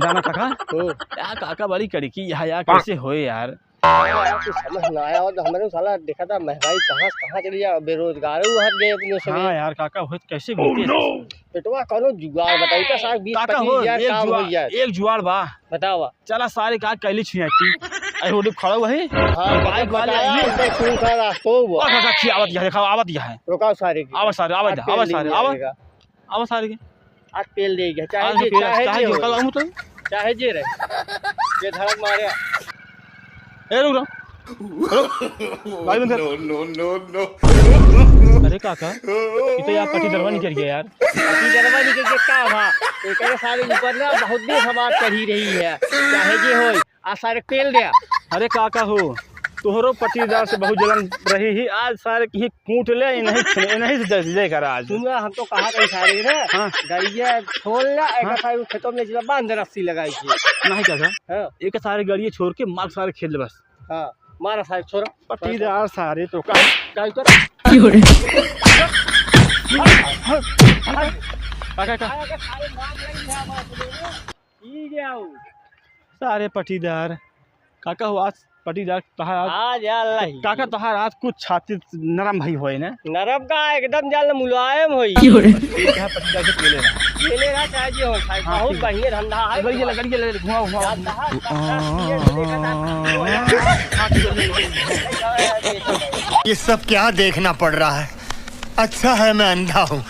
जाना काका यार, काका बड़ी कड़की यार, कैसे होए यार। यार कुछ समझ ना आया। और हमारे साला देखा था महंगाई कहाँ से कहाँ चली जा, बेरोजगार हट गए अपने से। हाँ यार काका, हो कैसे बीते पेटवा कोनो जुगाड़ बताई था साग 20-25 काम हो जाए। एक जुआड़ बा बतावा चला सारे का कैली छियाती अरे रोड खड़ा हुआ है। हाँ बाइक वाले बताया आइए। इनसे खून का रास्ता हुआ। काका की आवत यह देखा, आवत यह है। रुकाओ सारे की आवत सारे, आवत आवत सारे, आवत देगा। आवत सारे के आज पेल देगा आज चाहे के चाहे चाहे जे कल हो, आऊं तो चाहे जे रहे ये धड़क मारे। ए रुक रहा गाड़ी बंद कर। अरे काका ये तो यार पटी दरवा निकल गया यार। अभी गरबा निकल के का भा एक सारे ऊपर ना बहुत देर हमार चढ़ी रही है, चाहे जे हो आज सारे पेल दिया। अरे काका हो तोहरो पटीदार से बहुत जलन रही ही, आज सारे कहीं कूट ले नहीं से जय कर आज। सुना हम तो कहा कहीं सारे ना हाँ। गाड़िया छोड़ ला एक सारे खेतों में चला बांध रस्सी लगाई थी। नहीं काका हाँ एक सारे गाड़ियाँ छोड़ के मार सारे खेल बस। हाँ मारा सारे छोड़ पटीदार सारे तो का काका काका सारे पटीदार काका हो आज पटीदार तहार आज अल्लाह काका तहार आज कुछ छाती नरम भई होए ना। नरम का एकदम जाल मुलायम होई क्या पटीदार से पहले खेले ना चाहे जे हो खाई हाँ, बहुत ठीक। बढ़िया धंधा है। गाड़ी लगा घुमा घुमा। ये सब क्या देखना पड़ रहा है। अच्छा है मैं अंधा हूँ।